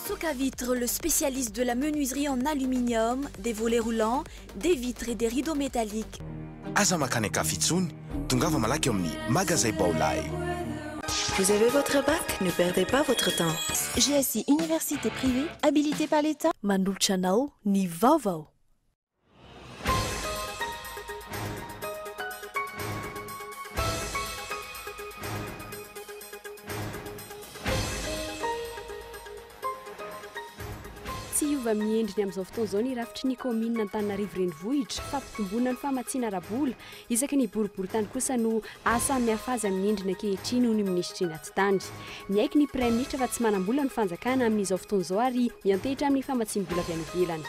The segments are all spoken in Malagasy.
Soca Vitre, le spécialiste de la menuiserie en aluminium, des volets roulants, des vitres et des rideaux métalliques. Aza makany akafitsony, tongava malaky eo amin'ny magasin Baolay. Vous avez votre bac? Ne perdez pas votre temps. GSI Université privée, habilitée par l'État. Manolotra anao ny vaovao. Tsy hiova amin'ny endriny amin'izao fotoana izao ny rafitry ny commune Antananarivo renivohitra fampitombona ny famatsiana arabola isaky ny boribory-tany kosa no asa mihafa azy amin'ny endriny ankehitriny noho ny minisitry Ratsitany. Miaiky ny prime ministre fa tsy manam-bola ny fanjakana amin'izao fotoana izao ary miantehitra amin'ny famatsiam-bola avy any ivelany.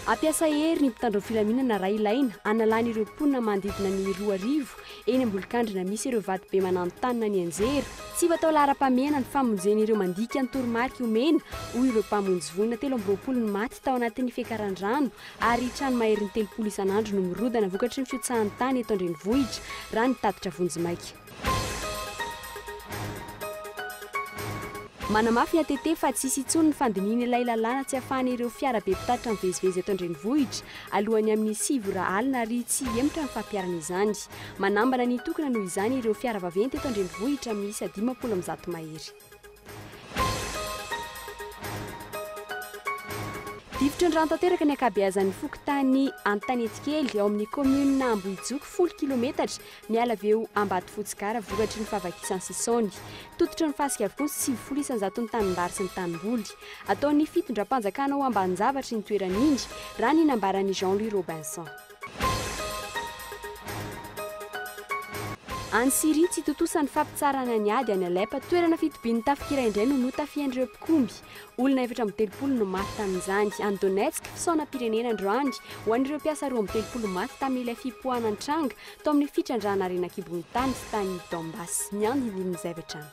Ampiasa hery ny mpitandro filaminana raha ilaina analany ireo mponina manodidina ny 2,000 eny ambolokandrina misy ireo vato be mananontany ny anjera. Tsy batao lara-pamena ny famonjen'ireo mandika ny toromarika omena hoy ireo mpamonjy vonina 720 ny maty tao anatin'ny fiakaran-drano ary trano mahery ny 30 isan'andro no mirodana vokatry ny fiotsahan'ny tany eto an-drenivohitra raha nitatitra vonjy-maika. Manamafy ATT fa tsisy intsony ny fandiniana ilay lalàna tsy ahafahan'ireo fiara be mpitatitra mivezivezy eto an-drenivohitra alohany amin'ny 7 alina ary tsy emotra ny fampiarana izany. Manambana ny tokana noho izany ireo fiara vaventy eto an-drenivohitra misy 50 mahery. Difotry ny rano tanteraka ny ankabeazan'ny fokontany Antanetikely ao amin'ny commune Ambohijoko 10 km miala avy eo Ambatofotsykara vokatry ny fahavakisan'ny Sisony. Tototry ny fasika avokoa 700 ny tanimbary sy ny tanimboly. Ataon'ny fitondram-panjakana ao Ambaninjavatry ny toeran'iny raha ny nambaran'i Jean-Louis Robinson. Any Syrie tsy totosan'ny fampitsarana ny ady any Alepa toerana fitobian'ny tafikira indray no notafian'ireo mpikomby. Olona 730 no maty tamin'izany. Any Donetsk fisaona pirenena androany ho an'ireo mpiasa 230 maty tamin'ilay fipoahana tranga tao amin'ny fitrandrana arena kibon'ny tany sy tany Donbass. Ny andin'ny zavatra.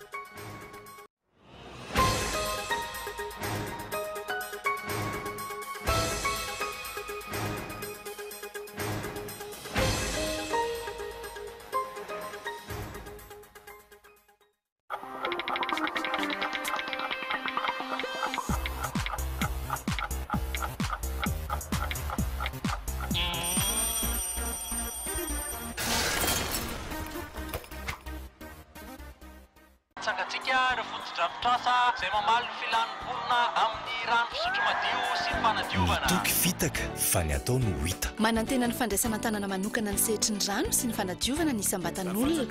Toky vitaka fa ny atao no hita. Manantena ny fandraisana tanana manokana ny sehatry ny rano sy ny fanadiovana ny sambatan'olona.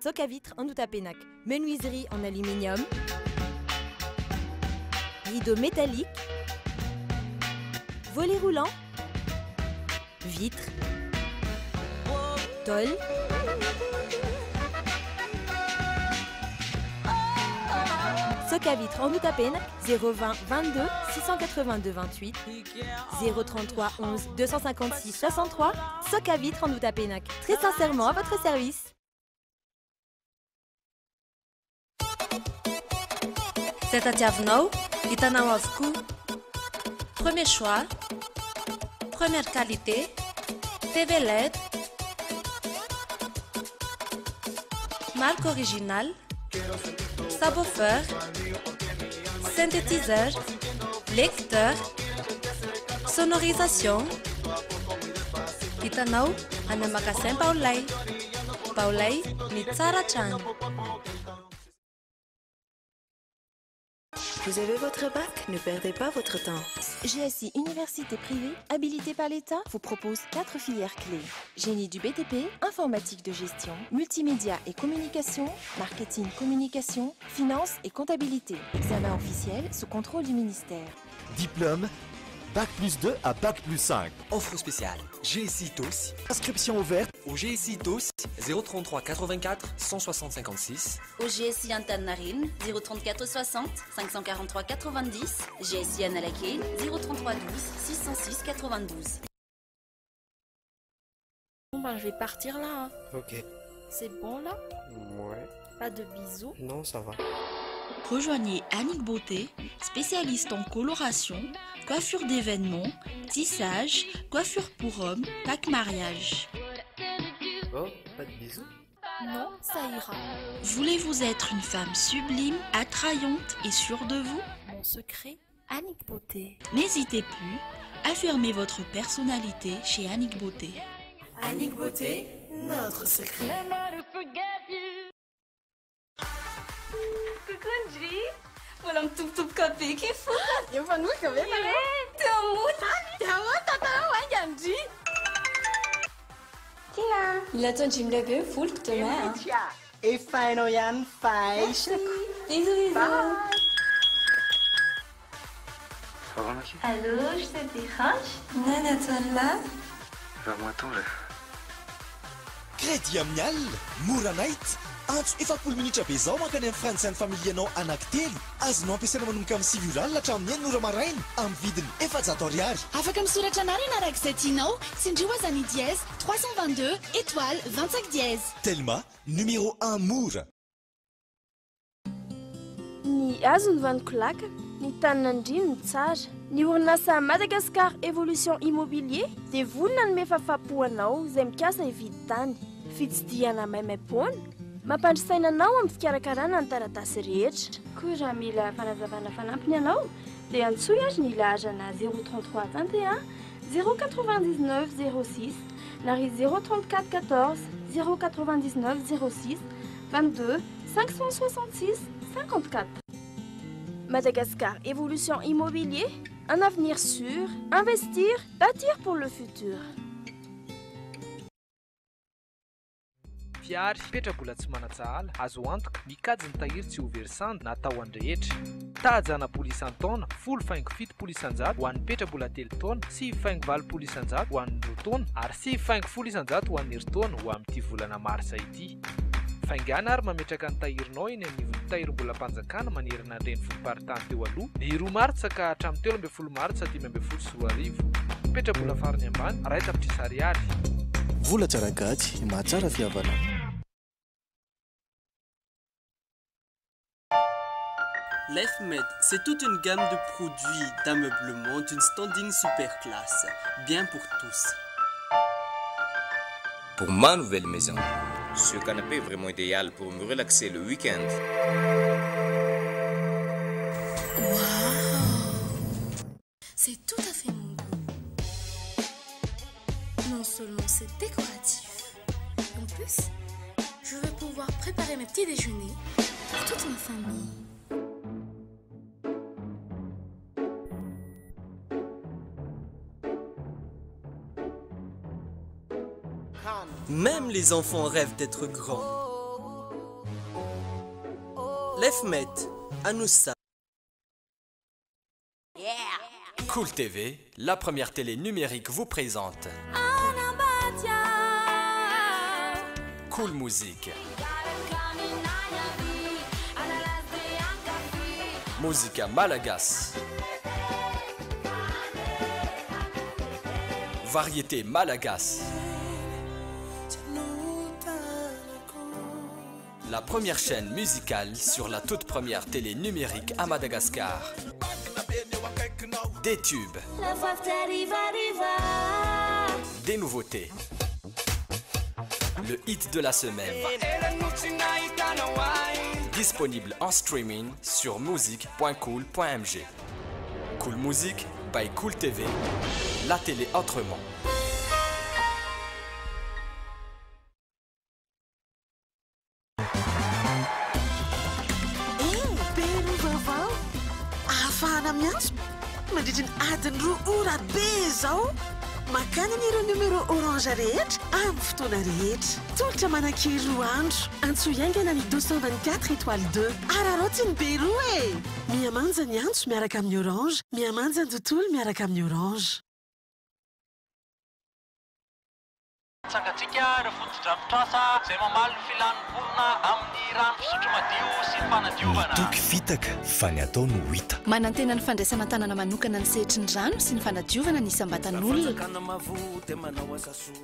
Soca Vitre en Outapenac, menuiserie en aluminium, rideaux métalliques, volets roulants, vitres, tôle, Soca Vitre en Outapenac 020 22 682 28 033 11 256 63. Soca Vitre en Outapenac, très sincèrement à votre service. Tadiavinao, hitanao avokoa. Premier choix, première qualité, TV LED, marque originale, subwoofer, synthétiseur, lecteur, sonorisation. Hitanao any magasin Baolay. Baolay ny tsara trano. Vous avez votre bac? Ne perdez pas votre temps. GSI Université privée, habilitée par l'État, vous propose 4 filières clés. Génie du BTP, informatique de gestion, multimédia et communication, marketing communication, finance et comptabilité. Examen officiel sous contrôle du ministère. Diplôme, Bac plus 2 à Bac plus 5. Offre spéciale, GSI TOS. Inscription ouverte Au GSI TOS 033 84 160 56. Au GSI Antananarivo 034 60 543 90. GSI Analakane 033 12 606 92. Bon ben je vais partir là. Hein. Ok. C'est bon là? Ouais. Pas de bisous? Non, ça va. Rejoignez Annick Beauté, spécialiste en coloration, coiffure d'événements, tissage, coiffure pour hommes, pack mariage. Oh, pas de bisous? Non, ça ira. Voulez-vous être une femme sublime, attrayante et sûre de vous? Mon secret, Annick Beauté. N'hésitez plus, affirmez votre personnalité chez Annick Beauté. Annick Beauté, notre secret. Coucou Angie, walang tub-tub-kape kifat. Yung fan mo kami pare. Tiamut, Angie. Tina. Il attend Jim Lebe, full demain. Et fine Oyan, fine. Bisous. Allô, je te dérange? Non, attends là. Va-moi-t'en là. Crédit Amial, Moranite, antso efapolo minitra be zao mankany amin'ny frantsy familianao anankitelo. Azonao ampiasaina manomboka amin'ny siviolal hatramin'ny enina ora maraina amin'ny vidiny 400 ariary. Afaka misoratra anareo ianaraka tianao, tsindrio azany dièse 322 étoile 25 dièse. Telma, numéro 1 mora. Ny azo ny vaniko laka, ny tanin'andriny ny tsara. Ny orinasa Madagascar Evolution Immobilier dia vonona ny mefafapoanao izay mikasa hividy tany. Fitsidihana maimaimpoana, mampandrisaina anao amin'ny fikarakarana ny taratasy rehetra. Koa raha mila fanazavana fanampiny ianao dia antsoy azy ny lahazana 033 21 099 06 na ry 034 14 099 06 22 566 54. Madagascar Évolution Immobilier, un avenir sûr, investir, bâtir pour le futur. Fiary fipetrabola tsy manatsahala azo antoka mikajy ny tahiry tsy ho verisandy na atao andrehetra. Tahajana polisy antaona, folo faingo fito polisy anjato ho an'ny petrabola telo taona, sivy faingo valo polisy anjato ho an'ny roa taona ary sivy faingo folo isanjato ho an'ny herintaona ho amin'ity volana marsa ity. Faingana ary mametraka ny tahirinao eny anivon'ny tahirim-bola mpanjakana manerana ny renivohim-paritany teo aloha ny 2 martsa ka hatramin'ny 13 martsa 10 sy 4 arivo. Petrabola farany ambany ray tapitrisa ariary. Vola tsara gaty, mahatsara fihavana. L'EFMED, c'est toute une gamme de produits d'ameublement d'une standing super classe, bien pour tous. Pour ma nouvelle maison, ce canapé est vraiment idéal pour me relaxer le week-end. Waouh! C'est tout à fait mon goût. Non seulement c'est décoratif, en plus, je vais pouvoir préparer mes petits déjeuners pour toute ma famille. Même les enfants rêvent d'être grands. L'EFMED, à nous ça. Cool TV, la première télé numérique vous présente Cool Musique. Musica Malagas. Variété Malagas. La première chaîne musicale sur la toute première télé numérique à Madagascar. Des tubes. Des nouveautés. Le hit de la semaine. Disponible en streaming sur musique.cool.mg. Cool Musique by Cool TV. La télé autrement. Mandritra ny adiny 2 ora be zao makany anireo numéro orange rehetra amin'ny fotoana rehetra tolotra manan-kery 2 andro antso iaingana ny 224 étoile 2 ararotsy ny be 2 e miamanja ny antso miaraka amin'ny orange miamanja ny tontolo miaraka amin'ny orange Sangatsika ireo fotodrafitrasa izay mamaly ny filan'ny volona amin'ny rano fisotro madio sy ny fanadiovana. Toky fitaka fa ny atao no hita. Manantena ny fandraisana tanana manokana ny sehatry ny rano sy ny fanadiovana ny isam-batan'olona. Fanjakana mavo dia manao asa soa.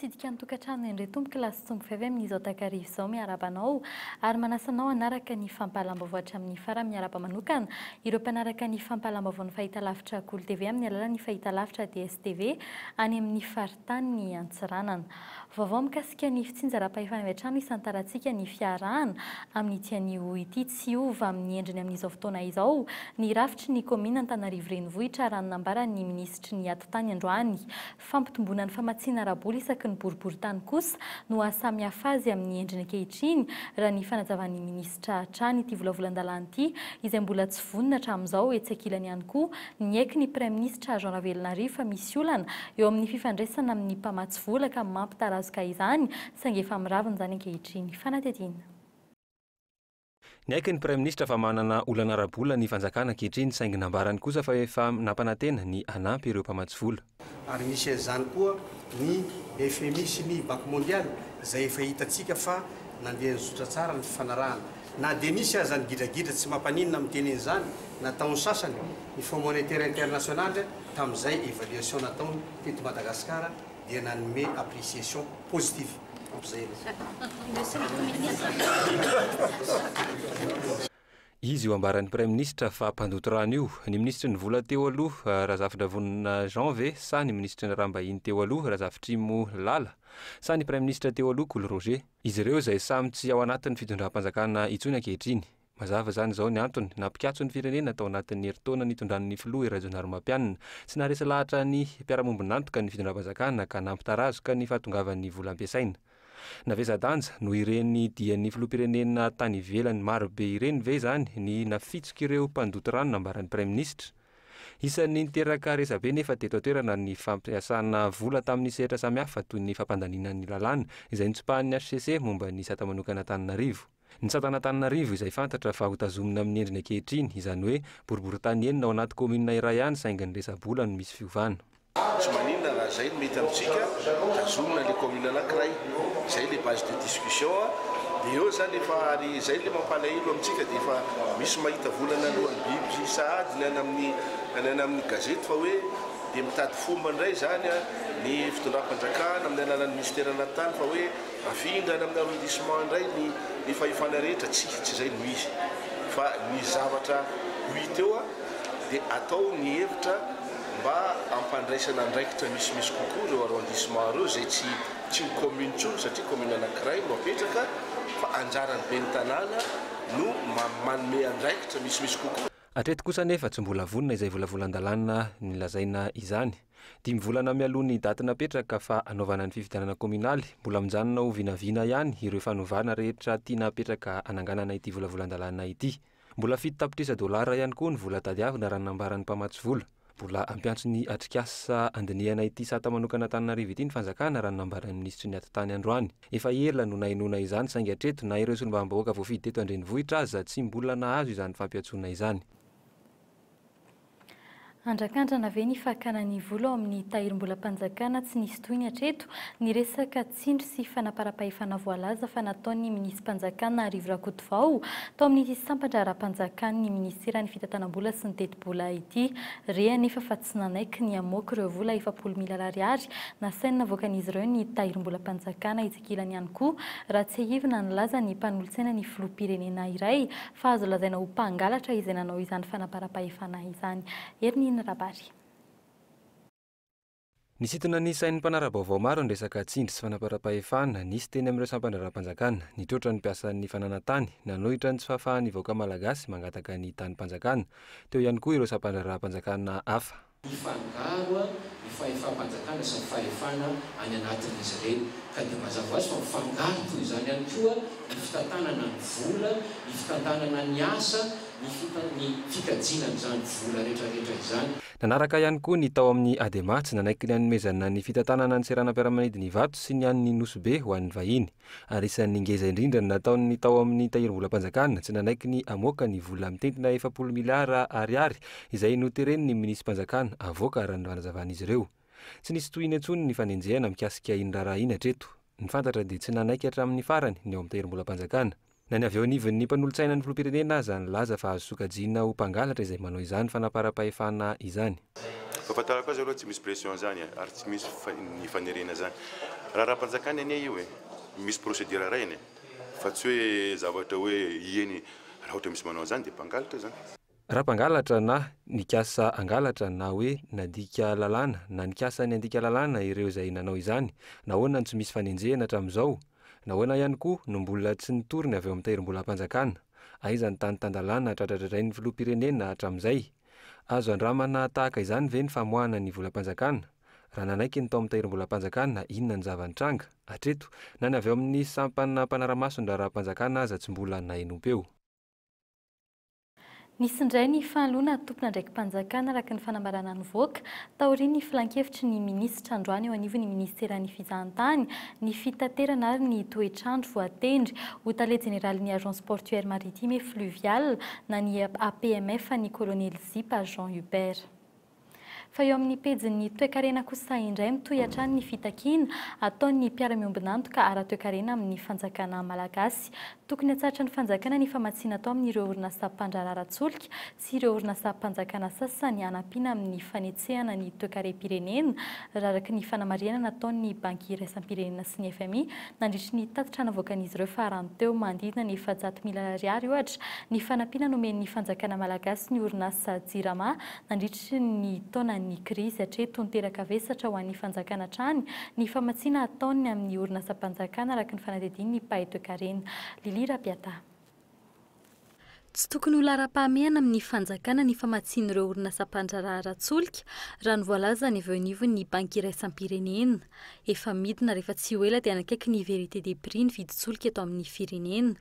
hitsidika ny tokantrano indray tomboka lasy tsomboka avy amin'izao takarivo izao miarabanao ary manasanao anaraka ny fampahalam-baovatra amin'ny fara miaraba manokana ireo mpanaraka ny fampahalam-baovao ny fahitalavitra Koly TV amin'ny alalan'ny fahitalavitra DSTV any amin'ny faritany ny Antsiranana. Vaovao mikasika ny fitsinjaram-pahefan'ny trano isan-tarantsika ny fiarahana amin'ny tian'io ity tsy ova amin'ny endriny amin'izao fotoana izao ny rafitry ny komina Antananarivo renivohitra raha nanambaran'ny minisitry ny ato tany androany. Fampitomboana ny famatsiana raboly isaky ny boribory-tany kosa no ahasamihafa azy amin'ny endriny ankehitriny raha ny fanajavan'ny minisitra hatrany ity volavolan-dalana ity izay mbola tsy vonona hatramin'izao etsy ankilany ihany koa ny aiky ny praiminisitra Jean Ravelonarivo fa misy olana eo amin'ny fifandraisana amin'ny mpamatsy vola ka mampitarazoka izany saingy efa miraviny izany ankehitriny. Fanatetiana. Ny aiky ny praiminisitra fa manana olana rabola ny fanjakana ankehitriny saingy nambarany kosa fa efa nampanantena ny anampy ireo mpamatsy vola. Ary misy izany koa ny FMI sy ny Banque mondiale izay efa hitantsika fa nandeha nizotra tsara ny fifanarahana. Na dia misy aza ny gidragidra tsy mampaninona amin'ny teny izany nataony sasany ny Fonds monétaire international tamin'izay évaluation nataony teto Madagasikara dia nanome appréciation positive. Izy io ambaran'ny praiminisitra fa mpandoto rano io ny ministry ny vola teo aloha Razafitra Vonina Jean ve sa ny ministry ny Rambahiny teo aloha Razafitrimo Lala sa ny praiminisitra teo aloha Koly Roger. Izy ireo izay samy tsy ao anatin'ny fitondram-panjakana intsony ankehitriny. Mazava zany izao ny antony nampikatso ny firenena tao anatin'ny herintaona nitondran'ny filoha Rajonary Mampianina sy naresa lahatra ny mpiara-mombon'antoka ny fitondram-panjakana ka nampitarazoka ny fahatongavan'ny vola ampiasaina. Navezadanja no ireny dian'ny filoha-pirenena tany ivelany marobe ireny ve zany ny nafitsika ireo mpandoto rano nambaran'ny praiminisitra. Isan'ny niteraka resabe nefa teto atoerana ny fampiasana vola tamin'ny sehatra samihafa toy ny fampandaninan'ny lalàna izay nitsopahan'ny HCC momba ny sata manokana Antananarivo. Ny satana Antananarivo izay fantatra fa hotazomina amin'ny endriny ankehitriny izany hoe boribory-tany enina ao anaty komina iray ihany saingy ny resa-bola no misy fiovana. Tsy maninona raha zay mety amintsika tazomina le commune anankiray zay le base de discussion dia eo zany efa ary zay le mampalahelo amintsika dia efa misy mahita volana alohan'ny biby sahady ny amin'ny gazety fa hoe dia mitady fomba indray zany ny fitondram-panjakana amin'ny alalan'ny ministère natany fa hoe afindra any amin'ny arrondissement indray ny fahefana rehetra tsy zay no izy fa ny zavatra hita eo dia atao ny hevitra mba ampandraisana andraikitra misy kokoa ireo arrondissement ireo zay tsy commune tsony satria commune anankiray no apetraka fa anjarany be ny tanàna no manome andraikitra misy kokoa. Hatreto kosa nefa tsy mbola vonona izay volavolan-dalana ny lazaina izany. 10 volana mialoha ny daty napetraka fa anaovana ny fifidianana kominaly mbola mijanona ho vinavina ihany ireo fanovana rehetra tiana apetraka ananganana ity volavolan-dalana ity. Mbola fito tapitrisa dolara ihany koa ny vola tadiavina raha nambaran'ny mpamatsy vola. Mbola ampiantso ny atrikasa andinihana ity sata manokana Antananarivo ity ny fanjakana raha nambaran'ny ministry ny atotany androany. Efa ela no nainona izany saingy hatreto na ireo solombavam-bahoaka voafidy teto andrenivohitra aza tsy mbola nahazo izany fampiantsoana izany. Andrakandrana ve ny fahakanan'ny vola ao amin'ny tahirim-bolam-panjakana tsy nisy tohiny hatreto ny resaka tsindry sy fanaparam-pahefana voalaza fa nataon'ny minisitrim-panjakana Arivo Rakotovao tao amin'ity sampatra ara-panjakana ny ministera ny fitantanam-bola sy ny teti-bola ity rea nefa fa tsy nanaiky ny amoaka ireo vola 700,000 ariary nasaina navoakan'izy ireo ny tahirim-bolam-panjakana itsikilany ihany koa raha tsy ahivina nilaza ny mpanolotsaina ny filoha-pirenena iray fa azo lazaina ho mpangalatra izay nanao izany fanaparam-pahefana izany. Nisitona ny sain'ny mpanara-baovao maro ny resaka tsindry sy fanaparam-pahefana nisy teny amin'ireo sampandra-panjakana nitrotra ny mpiasan'ny fananantany nanohitra ny tsy fahafahan'ny vahoaka malagasy mangataka ny tany-panjakana teo ihany koa ireo sampandra-panjakana hafa. Mifangaro ny fahefam-panjakana sy ny fahefana any anatin'izy ireny ka dia mazava azy fa mifangaro toy izany ihany koa ny fitantanana ny vola, ny fitantanana ny asa, ny fikajiana izany vola rehetrarehetra izany. Nanaraka ihany koa ny tao amin'ny Adema tsy nanaiky ny hanomezana ny fitantanana ny seranam-piaramanidiny vato sy ny an'ny Nosbe ho an'ny vahiny. Ary isan'ny ngeza indrindra ny nataony tao amin'ny tahirim-bolam-panjakana tsy nanaiky ny amoaka ny vola mitentina 700 miliara ariary izay notereny ny minisitrim-panjakana avoaka raha ny fanazavan'izy ireo. Tsy nisy tohiny intsony ny fanenjehana mikasika indraraha iny hatreto. Ny fantatra dia tsy nanaiky hatramin'ny farany ny ao amin'ny tahirim-bolam-panjakana. Na ny avy eo anivon'ny mpanolotsaina ny filoha-pirenena aza ny laza fa azo sokajiana ho mpangalatra izay manao izany fanaparam-pahefana izany. fahafantarako azy aloha tsy misy pression zany ary tsy misy ny fanerena zany raha-panjakany ania io e misy procédure rainy fa tsy hoe zavatra hoe ieny raha ohatra misy manao zany dia mpangalatra zany raha-mpangalatra na nikasa angalatra na hoe nadika lalàna na nikasa ny andika lalàna ireo izay nanao izany nahoana ny tsy misy fanenjehana hatramin'izao nahoana ihany koa no mbola tsy nitoriny avy eo amin'ny tahirim-bolam-panjakana aiza ny tany-tandalàna tratratratrainy filoham-pirenena hatramin'izay azo andramana tahaka izany ve ny famoahana ny volam-panjakana raha nanaiky ny tao amin'ny tahirim-bolam-panjakana inona ny zavanitranga hatreto na ny avy eo amin'ny sampana mpanaramason-dra raha-mpanjakana aza tsy mbola nahenompo eo. Nisy indray ny fanoloana tompona ndraiky mpanjakana araka ny fanambarana ny voaka taoriany ny filan-kevitry ny minisitra androany eo anivon'ny ministeran'ny fizahantany ny fitaterana ary ny toetrandro voatendry ho tale général ny agence portuaire maritime et fluviale na ny APMF ny colonel Zipa Jean Hubert. Fa eo amin'ny pejin'ny toe-karena kosa indray mitohy hatrany ny fitakiana ataon'ny mpiara-miombinantoka ara-toe-karena amin'ny fanjakana malagasy. Tokony hatsatra ny fanjakana ny famatsiana atao amin'ireo orinasa mpandrararatsoloka sy ireo orinasa mpanjakana sasany hanampiana amin'ny fanetsehana ny toe-karem-pirenena araka ny fanamariana nataon'ny banky iraisam-pirenena sy ny FMI nandritry ny tatitra navoakan'izy ireo farany teo mandidina ny 700,000 ariary ohatra ny fanampiana nomen'ny fanjakana malagasy ny orinasa Jirama nandritry ny taona ny krizy hatreto niteraka vesatra ho an'ny fanjakana trany ny famatsiana ataony amin'ny orinasa mpanjakana araka ny fanadidiny ny pahay toe-karena. Lili Rapiata. Tsy tokony ho lara-pahamehana amin'ny fanjakana ny famatsian'ireo orinasa mpandrararatsoloka raha ny voalaza ny avy eo anivony ny banky iraisam-pirenena. Efa midina rehefa tsy ho ela dia anakaiky ny vérité des prix ny vidin-tsoloka eto amin'ny firenena.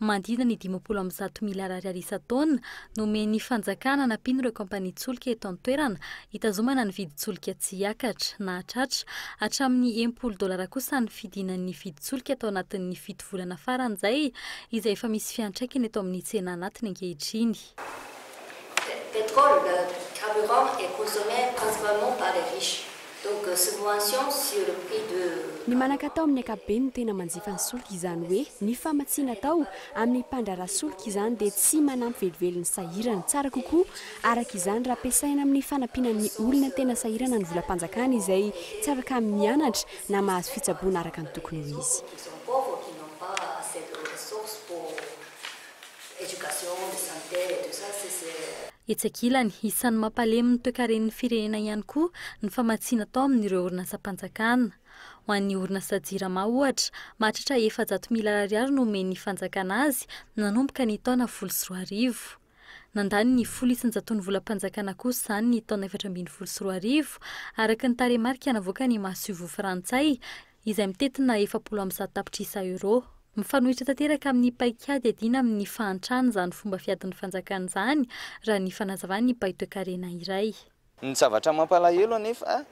Mandidina ny 50,000 ariary isan-taona nomen'ny fanjakana nampiany ireo kompania-tsoloka eto an-toerana hitazomana ny vidin-tsoloka tsy hiakatra na hatratra hatramin'ny $10 kosa ny fidinan'ny vidin-tsoloka eto anatin'ny 7 volana faran'izay izay efa misy fiantraikany eto amin'ny tsena anatiny ankehitriny. Pétrole, le carburant est consommé principalement par les riches. Donc subvention sur le prix de ny manakatao amin'ny ankapobeny no tena manjifa ny solika izany hoe ny famatsiana tao amin'ny mpandrarasolika izany dia tsy manampy velively ny sahirana tsara kokoa araka izany raha ampiasaina amin'ny fanampianan'ny olona tena sahirana ny volam-panjakana izay tsy afaka mianatra na mahazo fitsaboana araka ny tokony ho izy. Etsakilany isan'ny mampalemy ny toe-karen'ny firenena ihany koa ny famatsiana tao amin'ireo orinasa mpanjakana. Ho an'ny orinasa Jirama ohatra, mahatratra 700,000 ariary no omen'ny fanjakana azy nanomboka ny taona 2014. Nandany ny 1,900 volam-panjakana kosa izany ny taona 2014 araka ny taremarika navoaka ny Mahasovo Frantsay izay mitetina 70 tapitrisa euro. Mifanohitra tanteraka amin'ny paikady adina amin'ny fahantrany izany fomba fiadin'ny fanjakana izany raha ny fanazavany pahy toe-karena iray. Ny zavatra mampalahelo anefa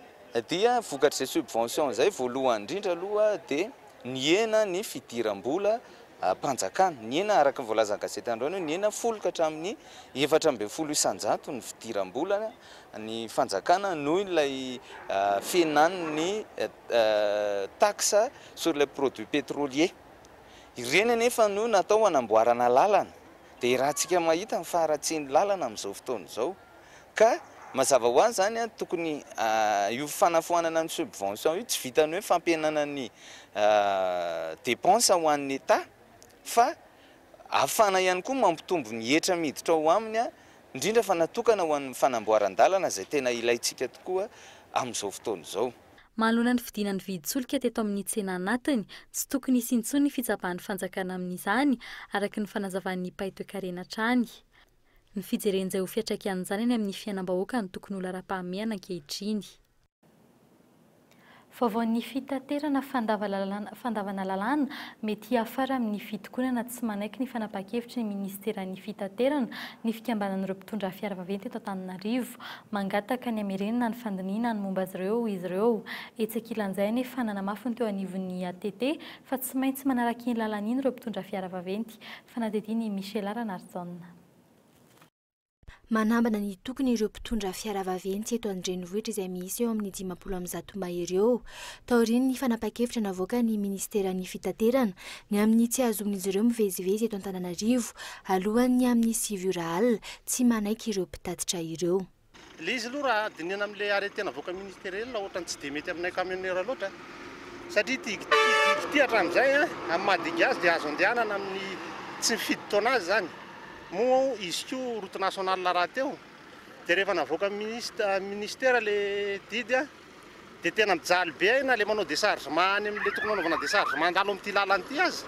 dia vokatry izay subvention izay voalohany indrindra aloha dia niena ny fidiram-bola mpanjakana. Niena araka ny voalazan'ny gazety androany niena 10 ka hatramin'ny 4,700 ny fidiram-bola ny fanjakana noho ilay fihenan'ny taxe sur les produits pétroliers. Ireny anefa no natao hanamboarana lalana dia rahantsika mahita mifaharatsiany lalana amin'izao fotoana izao ka mazava ho azy zany tokony io fanafoanana ny subvention io tsy vitany hoe fampihenana ny dépense ho an'ny État fa ahafana ihany koa mampitombo ny hetra miditra ao aminy indrindra fa natokana ho an'ny fanamboaran-dalana izay tena ilaitsika tokoa amin'izao fotoana izao. Mahalona ny fidinan'ny vidin-tsoloka teto amin'ny tsena anatiny, tsy tokony isintsony ny fitsapahan'ny fanjakana amin'izany araka ny fanazavan'ny pahy toe-karena trany. Ny fijeren'izay ho fiantraikan'izany any amin'ny fiainam-bahoaka ny tokony ho lara-pahamehana ankehitriny. Vaovaon'ny fitaterana fandavana lalàna mety afara amin'ny fitokonana tsy manaiky ny fanapahan-kevitry ny ministeran'ny fitaterana ny fikambanan'ireo mpitondra fiara vaventy eto Antananarivo mangataka ny hamerenana ny fandiniana ny momba azy ireo. Etsakilan'izay anefa nanamafiny teo anivon'ny ATT fa tsy maintsy manaraka iny lalana iny ireo mpitondra fiara vaventy. Fanadidiny Michel Aranarzon. Manambana ny tokony ireo mpitondra fiara vaventy eto an-drenivohitra izay misy eo amin'ny 50 mahery eo. Taoriany ny fanapahan-kevitra navoaka ny ministeran'ny fitaterana ny amin'ny tsy azomin'izy ireo mivezivezy eto Antananarivo alohan'ny amin'ny 9 alina tsy manaiky ireo mpitatitra ireo. le izy aloha raha dinina amin'ilay arrêté navoaka ministériel ohatrany tsy dia mety aminay camionneur loatra satria tiatra amin'izay amin'ny Madagazy dia azo andehanana amin'ny tsy mifidy taona azy zany moa izy koa route nationale raha teo dia rehefa navoaka ministère le didy dia tena mijaly be na le manao déchargement any amin'ilay tokony anaovana déchargement mandalo amin'ity lalana ity azy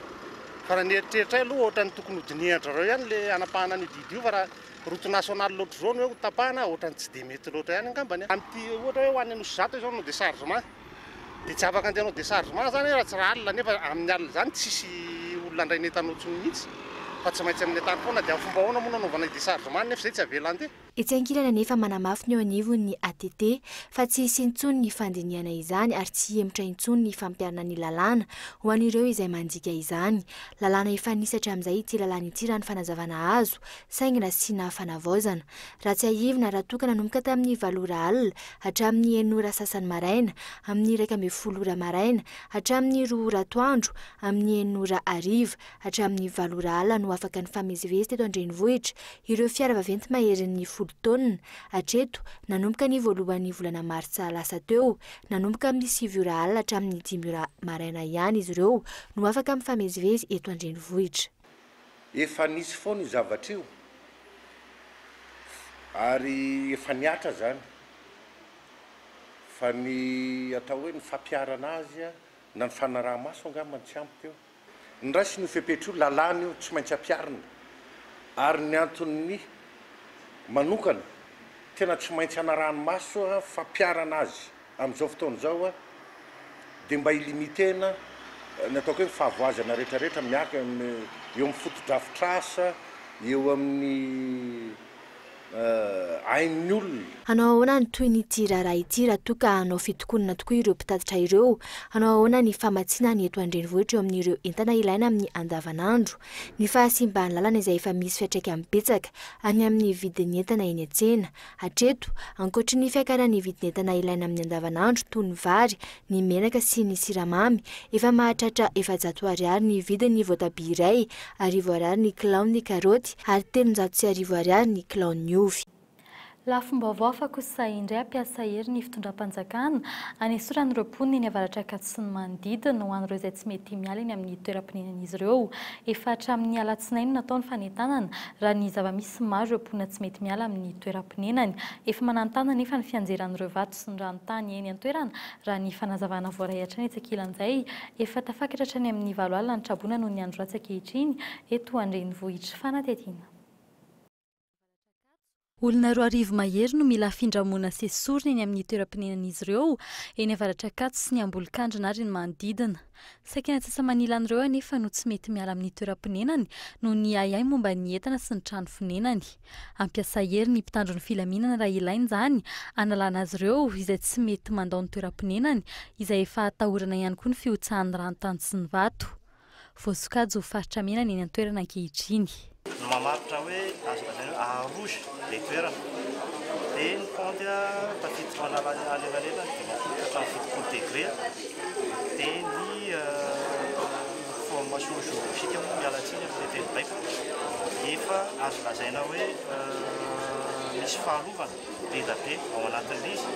fa raha nieritreritra aloha ohatrany tokony hodinihatra reo ihany le anapahana an'io didy io fa raha route nationale loatra zao no hoe tapahana ohatrany tsy dia mety loatra ihany angambany amin'ity ohatra hoe ho any Anosy Zato izao no déchargement dia tsy afaka andehanao déchargement zany raha tsy raha alina nefa amin'ny alina zany tsisy olona andray netanao tsony mihitsy fa tsy maintsy amin'ny tany foana dia amin'ny fomba ahoana moa nanaovana déchargement nefa izay tsy avela andeha etsy ankilana nefa manamafy ny eo anivony ny ATT fa tsy hisy intsony ny fandiniana izany ary tsy hiemotra intsony ny fampiarana ny lalàna ho an'ireo izay mandika izany lalàna efa nisatra amin'izay ity lalàna ity raha ny fanazavana azo saingy nasiana fanavaozana raha tsy ahivina raha toka nanomboka tamin'ny 7 ora alina hatramin'ny 9 ora sasany maraina amin'ny 11 ora maraina hatramin'ny 2 ora atoandro amin'ny 9 ora hariva hatramin'ny 7 ora alina no afaka ny famezivezy teto an-drenivohitra ireo fiara vaventy maherin'ny taonina hatreto nanomboka ny voalohan'ny volana martsa lasa teo nanomboka amin'ny 7 ora alina hatramin'ny 5 ora maraina ihany izy ireo no afaka mifamezivezy eto an-drenivohitra efa nisy foana io zavatra io ary efa niatra zany fa ny atao hoe ny fampiarana azy na ny fanaraha-maso angambany tsy ampy teo ny raha sy ny fepetra io lalàna io tsy maintsy ampiarina ary ny anton'ny manokana tena tsy maintsy anarahany maso fampiarana azy amin'izao fotoana zao dia mba ilimitena ny ataoko hoe fahavoazana rehetrarehetra miaka eo amin'ny fotodrafitrasa eo amin'ny ain'ny olona hanao ahoana ny toy ny ity raharaha ity raha toka hanao fitokonana tokoa ireo mpitatitra ireo hanao ahoana ny famatsiana ny eto an-drenivohitra eo amin'ireo entana ilaina amin'ny andavanandro ny fahasimbany lalana izay efa misy fiantraikany betsaka any amin'ny vidin'ny entana eny an-tsena hatreto ankoatry ny fiakarany vidin'ny entana ilaina amin'ny andavanandro toy ny vary ny menaka sy ny siramamy efa mahatratra 700 ariary ny vidin'ny voatabia iray 10 ariary ny kilao ny karaoty ary 310 ariary ny kilao ny ovy lafombaovao fa kosa indray ampiasa hery ny fitondram-panjakana anesorany roapony ny avaratra akato sy ny manodidina ho an'ireo izay tsy mety miala eny amin'ny toeram-pirenen'izy ireo efa hatramin'ny alatsinainy nataony fanentanana raha ny zava-misy maro ireo mponina tsy mety miala amin'ny toeram-pinenany efa manantana nefa ny fianjeran'ireo vato sy ny ranontany eny an-toerana raha ny fanazavana voarahatra ny etsakilan'izay efa tafakatra hatrany amin'ny 7 alina ny trabona noho ny andro ratsy ankehitriny eto an-drenivohitra fanatetiana olona 2 mahery no mila findramona sesorina eny amin'ny toeram-pinenan'izy ireo eny avaratra akato sy ny ambolokandrina ary ny manodidina saikina tsasa-manila an'ireo anefa no tsy mety miala amin'ny toeram-pinenany no ny ayay momba ny entana sy ny trano finenany ampiasa hery ny mpitandro ny filaminana raha ilainy izany analana azy ireo izay tsy mety mandao ny toeram-pinenany izay efa atahorana ihany koa ny fiotsahan'ny ranontany sy ny vato voasokajy ho faritra menany eny an-toerana ankehitriny mamatotra hoe arosa ilay toerana dia ny ponty tafiditra manalalela dia hatramin'ny 70 degré dia ny formation géographique moa mialatsiny amin'ilay tenibaiko efa azo lazaina hoe misy fahalovana beda be ao anatin'izy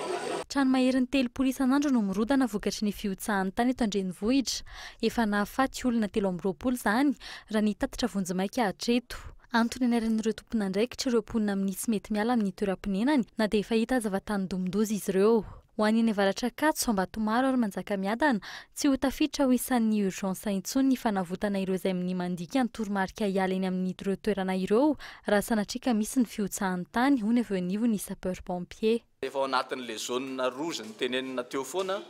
trano maherin'ny 3 isan'andro no mirodana vokatry ny fiotsahan'ny tany eto an-drenivohitra efa nahafaty olona 320 izany raha ny tatitra vonjimaika hatreto antony anaran'ireo tompona ndraikitra ireo mponina amin'ny tsy mety miala amin'ny toeram-pinenany na dia efa hita zava-tany domondozy izy ireo ho an'ny avaratra akato Ambatomaro ary Manjakamiadana tsy ho tafiditra ho isan'ny urgence intsony ny fanavotana ireo izay amin'ny mandika ny toromarika hiala eny amin'ny ireo toerana ireo raha sanatrika misy ny fiotsahan'ny tany hono avy eo anivo ny sapeur pompier efa ao anatin'ilay zone rouge ny tenenina teo foana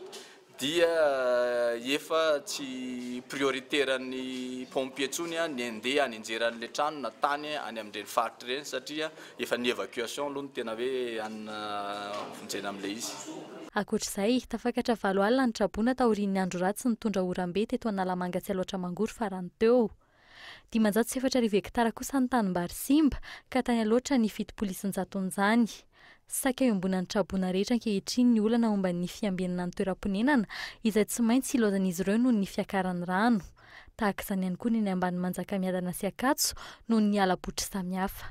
dia efa tsy prioritaire-ny pompier tsony ny andeha anenjeran'ilay trano na tany any amin'ireny faritra ireny satria efa ny évacuation aloha no tena hoe anina vonjena amin'ilay izy ankoatr'izay tafakatra 7 alina ny trabona taorian'ny andro ratsy nitondra oram-be teto Analamanga tsy aloatra mangory farany teo 504 hektara kosa ny tanimbary simba ka tany aloatra ny fito-polisin-jaton'izany saika eo ambonan'ny trabona rehetra ankehitriny ny olana momba ny fiambenana ny toeram-ponenana izay tsy maintsy ilaozan'izy ireo noho ny fiakaran'ny rano tahaka izany ihany koa ny ambany Manjakamiadana sy Akatso noho ny ala-botra samihafa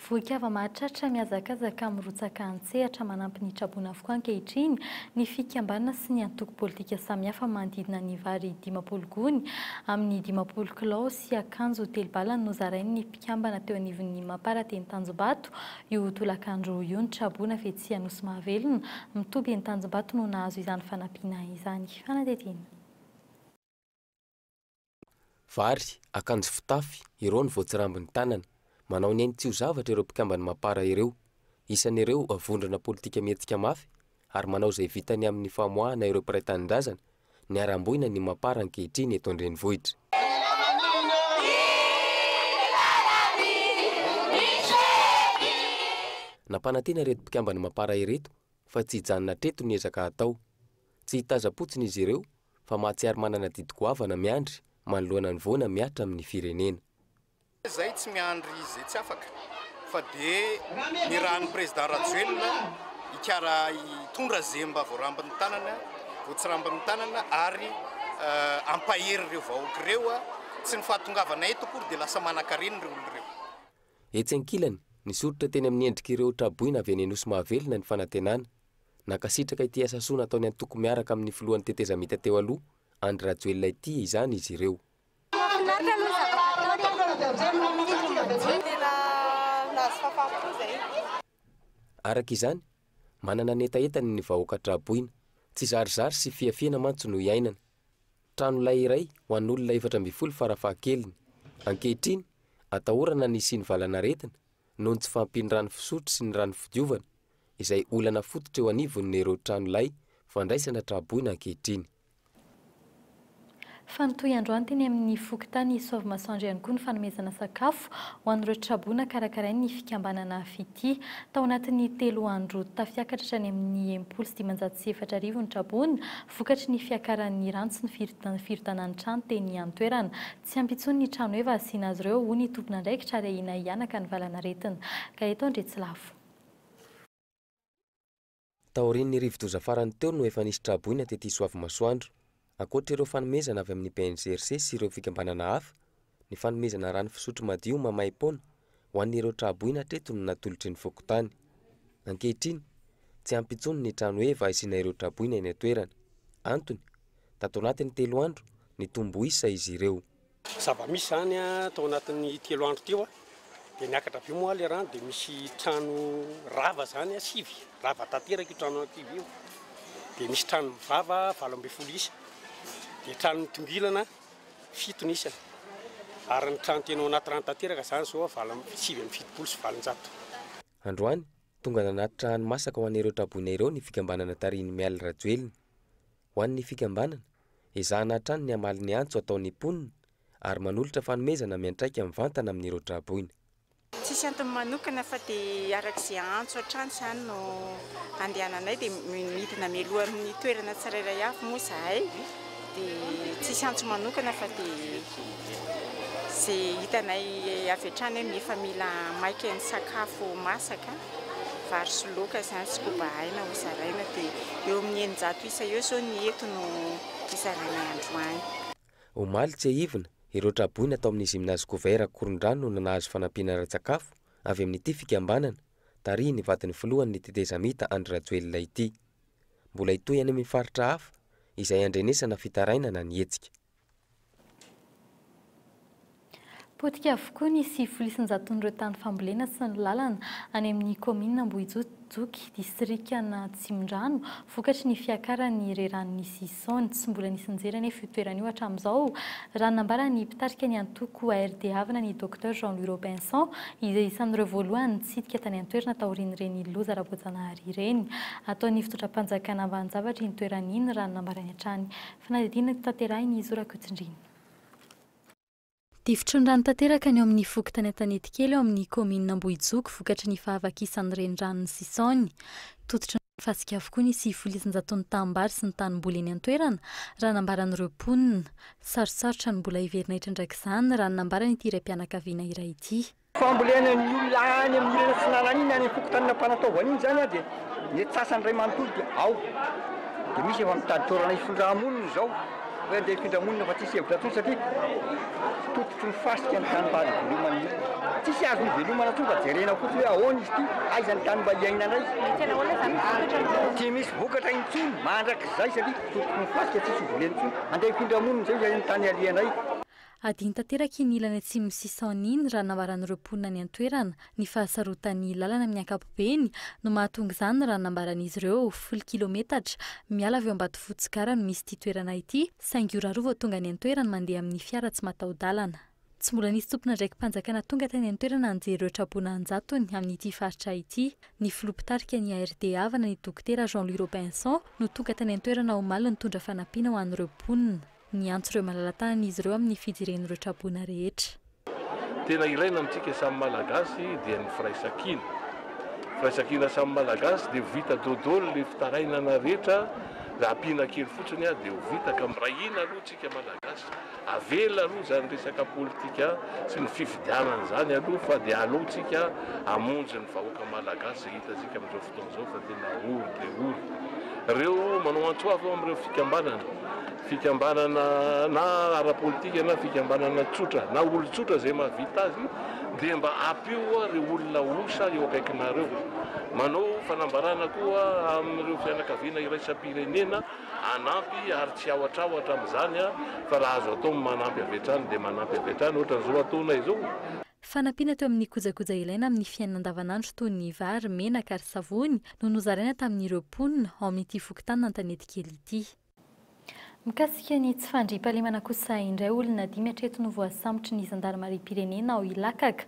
vohikava mahatratra miazakazaka mirotsaka antsehatra manampy ny traboana avokoa ankehitriny ny fikambanana sy ny antoko politika samihafa manodidina ny vary 10 gony amin'ny 10 kilao sy akanjo telobalana no zarainy ny mpikambana teo anivon'ny mamparateny Tanjombato io tolakandro io ny traboana fetsia Nosy Mahavelona mitoby ny Tanjombato no nahazo izany fanampiana izany. Fanadetena vary akanjo fitafy ireo ny voatsirambiny tanana manao ny tsy ho zavatra ireo mpikambana mapara ireo isan'ireo avondrana politika mihetsika mafy ary manao izay vitany amin'ny famoahana ireo mpiray tanindrazana ny aramboina ny mapara ankehitriny eto an-drenivohitra. Nampanantena ireto mpikambana mapara ireto fa tsy hijanona treto ny ezaka atao, tsy hitaza-potsiny izy ireo fa mahatsiary manana didy-goavana miandry manoloana ny voana miatra amin'ny firenena. Zay tsy miandry izy tsy afaka fa dia ny rahan'ny président Rajoelina ikara hitondra zemba voarambin'ny tanana voatsirambin'ny tanana ary ampahery ireo vahoaka ireo tsy ny fahatongavana eto akory dia lasa manan-karena ireo olona ireo. Etsy ankilany nisoritra teny amin'ny endrika ireo traboina avy eny Nosy Mahavelona ny fanantenana nakasitraka ity asa soa nataony antoko miaraka amin'ny filohan'ny tetezamita teo aloha Andry Rajoelina ity izany izy ireo. Araka izany manana netaentany ny vahoaka traboina tsy zarizary sy fiafiana mantsy no iainana. Trano lay iray ho an'olona 420 farafahakeliny ankehitriny atahorana ny sy ny valanaretina noho ny tsy fampiny rano fisotro sy ny rano fidiovana izay olana fototra eo anivon'ny ireo trano lay fandraisana traboina ankehitriny. Fanotoy androany teny amin'ny fokotany Sauvy Masoandro ihany koa ny fanomezana sakafo ho an'ireo traboana karakarainy ny fikambanana fity tao anatin'ny 3 andro tafiakatra hatrany amin'ny 704 ny traboana vokatry ny fiakaran'ny rano sy ny firodanan'ny trano teny an-toerana tsy ampitsony ny trano eva asiana azy ireo ho ny tompona ndraikitra ary ahina hianaka ny valanaretina ka eto Andretsilavo. Taorian'ny rivo-doza farany teo no efa nisy traboina tety Sauvy Masoandro. Ankoatra ireo fanomezana avy amin'ny PNGRC sy ireo fikambanana hafa, ny fanomezana rano fisotro madio mamay-poana ho an'ireo traboina treto no natolotry ny fokotany. Ankehitriny, tsy ampitsony ny trano eva asiana ireo traboina eny an-toerana. Antony, tato anatin'ny 3 andro ny tombo isa izy ireo. Zava-misy zany tao anatin'ny 3 andro teo dia niakatra be moa le rano dia misy trano rava zany 7 rava tanteraka io trano anakivy io. Dia misy trano mivava 12 isa. Dia trano tongilana 7 isany. Ary ny trano tena anaty rano tanteraka zany zao 770 sy 700. Androany tonga nanatitra hani-masaka ho an'ireo traboina ireo ny fikambanana tariny Mialy Rajoelina. Ho an'ny fikambanana, ezahana hatrany ny amaly ny antso ataon'ny mponina ary manolotra fanomezana miantraika mivantana amin'ireo traboina. Tsisy antony manokana fa dia arak'izay antso hatrany zany no andehananay dia midina mialoha amin'ny toerana tsirairay avy moa zahay. Dia tsisy antso manokana fa dia izay hitanay avy hatrany hoe efa mila maika ny sakafo masaka vary sy laoka zany sy koba aina ho zaraina dia eo amin'ny 900 isa eo zao ny eto no izaraina androany. Omaly tsy ahivina ireo traboina tao amin'ny gymnase couvert Korondrano no nahazo fanampiana ara-tsakafo avy amin'ity fikambanana tary ny vadiny filohan'ny tetezamita Andry Rajoelina ity. Mbola hitoy any amin'ny faritra hafa izay andrenesana fitarainana ny hetsika. Potika avokoa ny 7,100 tany fambolena sy ny lalana any amin'ny komina Ambohijoky distrikana Tsimondrano vokatry ny fiakaran'ny reran'ny Sisony tsy mbola nisy nijery anefa io toerana io hatramin'izao raha nambarany mpitarika ny antoko ARD havana ny Dr Jean-Louis Robinson izay isan'ireo voalohany nitsidika tany an-toerana taorian'ireny loza ara-boajanahary ireny ataon'ny fitondram-panjakana ambanin-javatra iny toerana iny raha nambarany hatrany fanadidina tanterahiny Zora Kotsindrina. Tifitrondrano tanteraka ny eo amin'ny fokotany an-tanety kely eo amin'ny komina Ambohijoky vokatry ny fahavakisan'ny renirano ny Sisony. Tototry ny fasika avokoa ny 7,100 tambary sy ny tanimboly eny an-toerana raha nambaran'ireo mponina. Sarosarotra ny mbola hiverinahitra ndraik'izany raha nambarany ity raim-pianakaviana iray ity. Fambolena ny olona any amin'ny ilana sinalany iny any amin'ny fokotanina mpanataovana iny zany dia ny sasany ray manontolo dia ao. Dia misy efa mitady toerana ifondram-monina izao. hoe andeha hifindra monina fa tsisy hevitra tsony satria tototry ny fasika ny tanimbary velomana io tsisy azo ny velomana tsony fa jerena fotsiny hoe ahoana izy ty aizany tanimba iaina indray tsy misy vokatra intsony mandrak'izay satria tototry ny fasika tsisy voleny tsony andeha hifindra monina zay zay ny tany alia indray adiny tanteraka ny ilana tsy misisoniny raha nambaran'ireo mponina ny antoerana ny fahasarotany lalana amin'ny ankapobeny no mahatonga izany raha nambaran'izy ireo 10 kilometatra miala avy eo ambady fotsikara no misy ity toerana ity saingy ora roa vao tonga ny antoerana mandeha amin'ny fiara tsy mataho-dalana tsy mbola nisy tompona ndraiky mpanjakana tonga tany antoerana anjery ireo traponà anjatony amin'ity faritra ity ny filopitarika ny ARD havana ny dokotera Jean-Louis Robinson no tonga tany antoerana omaly nitondra fanampiana ho an'ireo mponina ny antso ireo malalatanana izy ireo amin'ny fidiren'ireo trabona rehetra. Tena ilaina amintsika samy malagasy dia ny firaisankina. Firaisankina samy malagasy dia vita dodolo ny fitarainana rehetra, raha ampiana kely fotsiny dia vita ka mirahina aloha tsika malagasy. Avela aloha zany resaka politika sy ny fifidianana zany aloha fa dia aloha tsika hamonjy ny vahoaka malagasy hitantsika amin'izao fotoana izao fa tena ory dia ory. Ireo manao antsoava amin'ireo fikambanana na ara-politika na fikambanana tsotra na olo-tsotra zay mahavita azy dia mba ampio ry olona osa eo akaikinareo. Manao fanambarana koa amin'ireo fianakaviana iraisam-pirenena anampy ary tsy aotraotra amin'izany fa raha azo atao manampy avy hatrany dia manampy avy hatrany ohatran'izao ataona izao. Fanampiana teo amin'ny kojakoja ilaina amin'ny fiainana andavanandro toy ny vary, menaka ary savony no nozaraina tamin'ireo mponina ao amin'ity fokontany an-tanety kely ity. Mikasika ny tsy fandriam-pahalemana kosa indray olona 5 hatreto no voasambotra ny zandarmariam-pirenena ao Ilakaka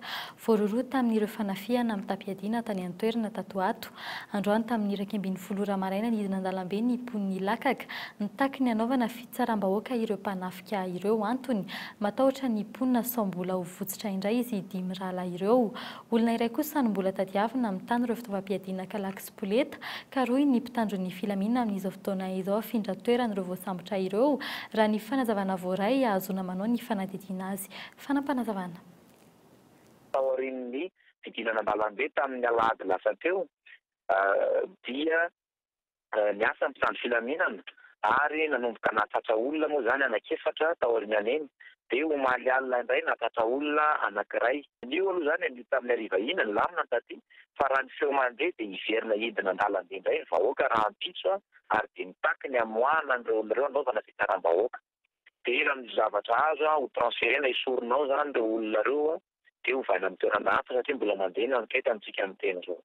voaroroa tamin'ireo fanafiana amin'ny tampiadiana tany antoerana tato ato. Androany tamin'ny 12 maraina ny an-dalambe ny mpon'ny Ilakaka nitaky ny anaovana fitsaram-bahoaka ireo mpanafika ireo antony matahotra ny mponina sao mbola ho votsitra indray izy 5 rala ireo. Olona iray kosa no mbola tadiavina amin'ny tany ireo fitaovam-piadiana Kalaky sy Poleta ka roy ny mpitandro ny filaminana amin'izao fotoana izao afindra toerana ireo voasambotra ireo raha ny fanazavana voaray azona manao ny fanadidina azy. Fanampanazavana. Taorian'ny fidinana an-dalambe tamin'ny alahady lasa teo dia niasa ny mpitandro filaminana ary nanomboka nahatratra olona moa zany anankefatra taoriana aneny dia omaly alina indray nahatratra olona anankiray. Io aloha zany anio tamin'ny ariva ina ny lamina taty fa raha ny feo mandeha dia hiverina hidina an-dalambe indray ny vahoaka raha ampitso ary dia mitaky ny amoahana an'ireo olona ireo anaovana fitaram-bahoaka. Dia raha ny zavatra azo ho transferena isoronao zany ireo olona ireo dia ho vaina amin'ny toerana hafa satria mbola mandeha ny anketa amintsika amin'ny tena zao.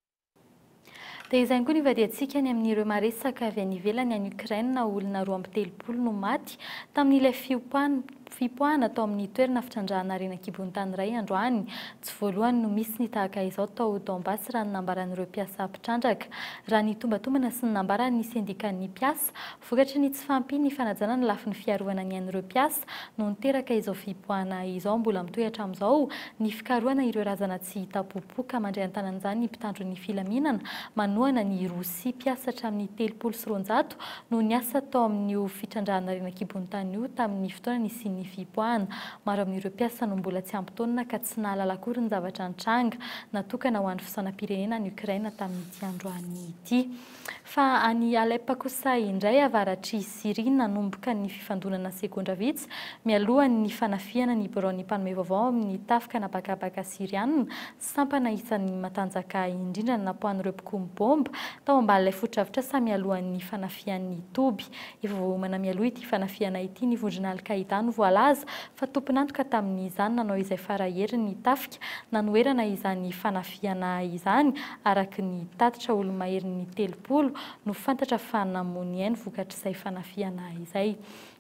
Dia izany koa ny vadiantsika ny amin'ireo maresaka avy any ivelany any Ukraine olona 230 no maty tamin'ilay fipoahana tao amin'ny toerana fitrandrahana rena kibon-tany iray androany. Tsy voalohany no misy ny tahaka izao tao Donbass raha ny nambaran'ireo mpiasa mpitrandraka. Raha ny tombatombana sy ny nambara ny sendikan'ny mpiasa vokatry ny tsy fahampiany fanajana ny lafin'ny fiarovana ny an'ireo mpiasa no niteraka izao fipoahana izao mbola mitohatra amin'izao ny fikarohana ireo razana tsy hitapopoka mandray an-tanan'izany ny mpitandro ny filaminana manohana ny Rosia mpiasa hatramin'ny 300 no niasa tao amin'io fitrandrahana rena kibon-tany io tamin'ny fotoana ny sy ny fipoahana. Maro amin'ireo mpiasa no mbola tsy ampitaonina ka tsy nahalala akory ny zavatra nitranga natokana ho an'ny fisaonam-pirenena ny Ukraine tamin'ity androany ity. Fa any Alepa kosa indray avaratry Syria nanomboka ny fifandonana sekondra vitsy mialohan'ny fanafiana ny Brony mpanome vaovao amin'ny tafika napakapaka Sirianina sampana isan'ny matanjaka indrindra napohan'ireo mpikomy bomba tao ambanin'ilay fotodrafitra sa mialohan'ny fanafian'ny Toby. Efa voamana mialoha ity fanafiana ity ny vondrona Al-Qaïda no voalaza fa tompon'antoka tamin'izany nanao izay faraheri ny tafika nanoerana izany fanafiana izany araky ny tatitra olo-mahery ny 30 no fantatra fa namony ainy vokatr'izay fanafiana izay.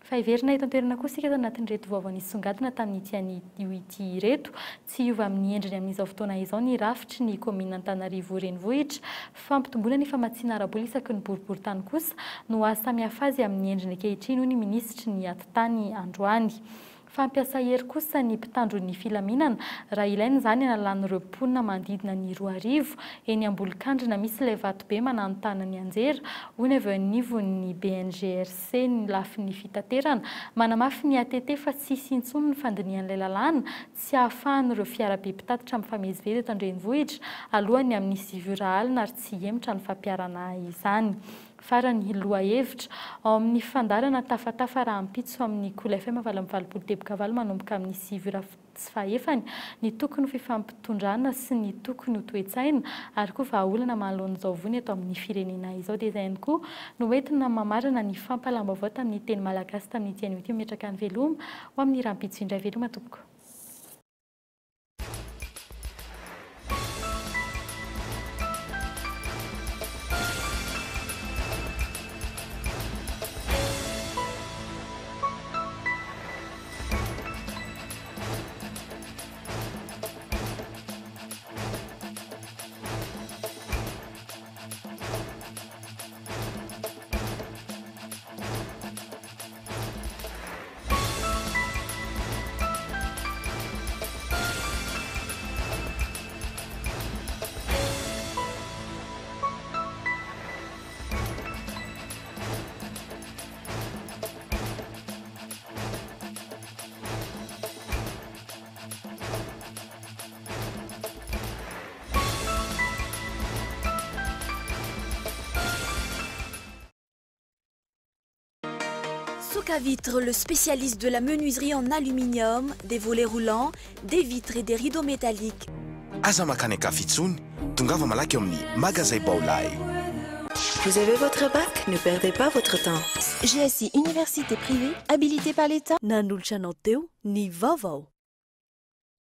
Fa iverina eto an-toerana koa sika anatin'ny reto vaovao nisongadina tamin'ity an'io ity reto tsy hiova amin'ny endriny amin'izao fotoana izao ny rafitry ny komina Antananarivo renivohitra fampitomboana ny famatsiana ara-bola isaky ny boriboritany kosa no azo samihafa azy amin'ny endriny ankehitriny hoy ny minisitry ny atitany androany. Fampiasa hery kosa ny mpitandro ny filaminana raha ilainy izany analan'ireo mponina manodidina ny 2 eny ambolikandrina misy ilay vatobe mananontana ny anjera hoy ny avy eo anivon'ny BNGRC ny lafin'ny fitaterana manamafy ny ATT fa tsy hisy intsony ny fandinihan'ilay lalàna tsy ahafahan'ireo fiarabe mpitatitra mifamezivezy eto an-drenivohitra alohany amin'ny 9 alina ary tsy hemitra ny fampiarana izany. farany loha hevitra ao amin'ny fandarana tafatafa raha ampitso amin'ny Kola FM valopolo teboka valo manomboka amin'ny 7:05 ny tokony fifampitondrana sy ny tokony ho toe-tsaina ary koa vahaolana mahalon'izao vony eto amin'ny firenena izao dia izay ihany koa no entina mamarana ny fampalam-baovao tamin'ny teny malagasy tamin'ny tiany ity metraka ny veloma ho amin'ny rahampitso indray veloma tompoko. Soka Vitre, le spécialiste de la menuiserie en aluminium, des volets roulants, des vitres et des rideaux métalliques. Aza makany Kafitsony, tongava malaky amin'ny magasin Baolay. Vous avez votre bac? Ne perdez pas votre temps. GSI Université privée, habilitée par l'État. Nanolotra anao teo, ny vaovao.